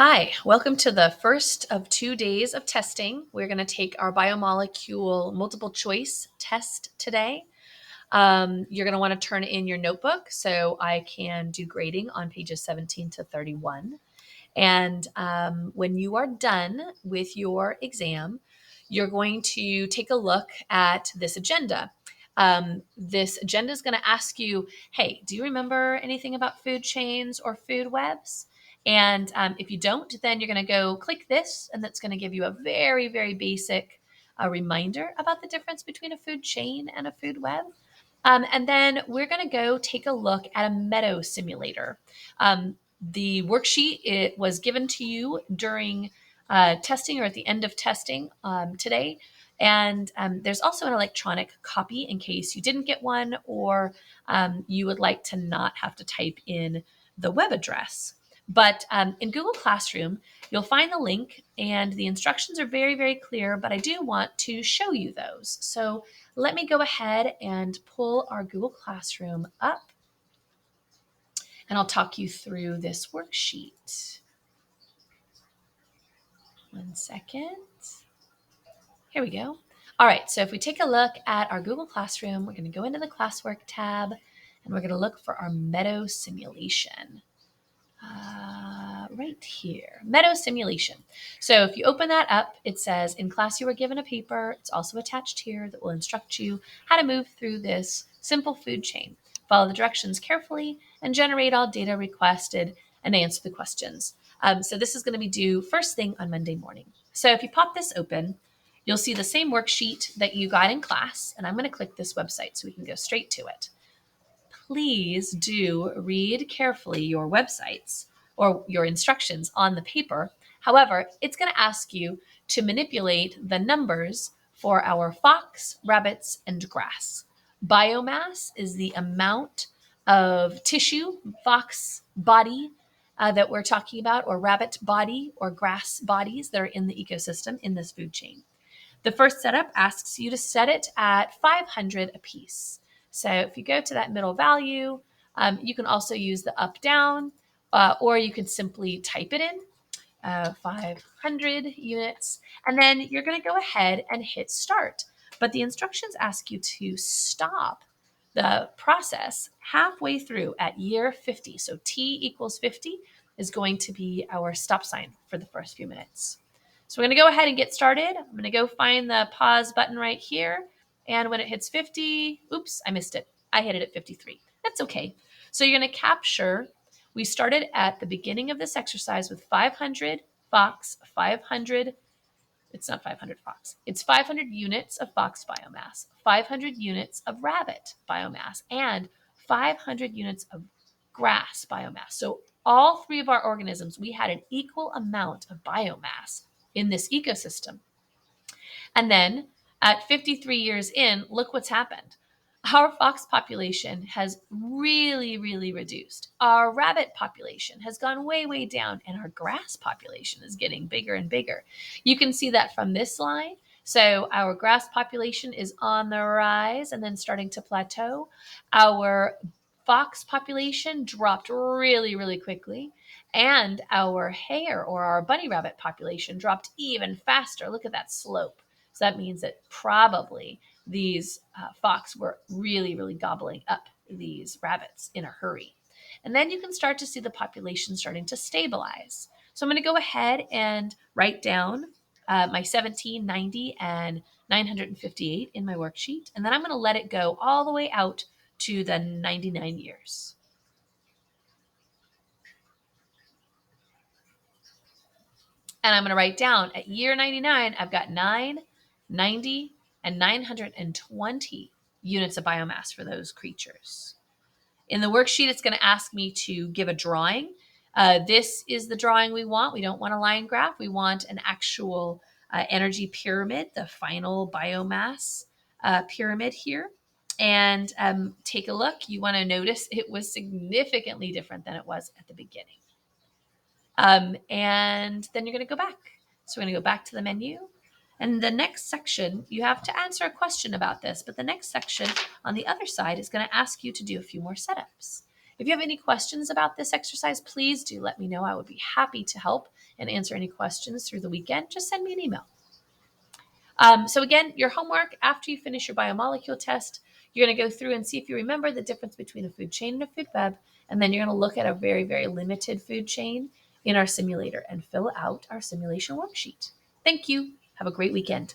Hi, welcome to the first of 2 days of testing. We're going to take our biomolecule multiple choice test today. You're going to want to turn in your notebook so I can do grading on pages 17 to 31. And when you are done with your exam, you're going to take a look at this agenda. This agenda is going to ask you, hey, do you remember anything about food chains or food webs? And if you don't, then you're going to go click this, and that's going to give you a very, very basic reminder about the difference between a food chain and a food web. And then we're going to go take a look at a meadow simulator. The worksheet, it was given to you during testing or at the end of testing today. And there's also an electronic copy in case you didn't get one or you would like to not have to type in the web address. But in Google Classroom, you'll find the link and the instructions are very, very clear, but I do want to show you those. So let me go ahead and pull our Google Classroom up and I'll talk you through this worksheet. One second. Here we go. All right, so if we take a look at our Google Classroom, we're going to go into the classwork tab and we're going to look for our meadow simulation. Right here, meadow simulation. So if you open that up, it says in class you were given a paper. It's also attached here that will instruct you how to move through this simple food chain. Follow the directions carefully and generate all data requested and answer the questions. So this is going to be due first thing on Monday morning. So if you pop this open, you'll see the same worksheet that you got in class, and I'm going to click this website so we can go straight to it. Please do read carefully your websites or your instructions on the paper. However, it's going to ask you to manipulate the numbers for our fox, rabbits, and grass. Biomass is the amount of tissue, fox body that we're talking about, or rabbit body or grass bodies that are in the ecosystem in this food chain. The first setup asks you to set it at 500 apiece. So if you go to that middle value, you can also use the up down, or you can simply type it in, 500 units, and then you're going to go ahead and hit start. But the instructions ask you to stop the process halfway through at year 50. So T equals 50 is going to be our stop sign for the first few minutes. So we're going to go ahead and get started. I'm going to go find the pause button right here. And when it hits 50, oops, I missed it. I hit it at 53. That's okay. So you're going to capture, we started at the beginning of this exercise with 500 fox, 500, it's not 500 fox, it's 500 units of fox biomass, 500 units of rabbit biomass, and 500 units of grass biomass. So all three of our organisms, we had an equal amount of biomass in this ecosystem. And then at 53 years in, look what's happened. Our fox population has really, really reduced. Our rabbit population has gone way, way down, and our grass population is getting bigger and bigger. You can see that from this line. So our grass population is on the rise and then starting to plateau. Our fox population dropped really, really quickly. And our hare or our bunny rabbit population dropped even faster. Look at that slope. So that means that probably these fox were really, really gobbling up these rabbits in a hurry. And then you can start to see the population starting to stabilize. So I'm going to go ahead and write down my 1790 and 958 in my worksheet. And then I'm going to let it go all the way out to the 99 years. And I'm going to write down at year 99, I've got 9, 90, and 920 units of biomass for those creatures. In the worksheet, it's going to ask me to give a drawing. This is the drawing we want. We don't want a line graph. We want an actual energy pyramid, the final biomass pyramid here. And take a look. You want to notice it was significantly different than it was at the beginning. And then you're going to go back. So we're going to go back to the menu. And the next section, you have to answer a question about this, but the next section on the other side is going to ask you to do a few more setups. If you have any questions about this exercise, please do let me know. I would be happy to help and answer any questions through the weekend, just send me an email. So again, your homework after you finish your biomolecule test, you're going to go through and see if you remember the difference between a food chain and a food web. And then you're going to look at a very, very limited food chain in our simulator and fill out our simulation worksheet. Thank you. Have a great weekend.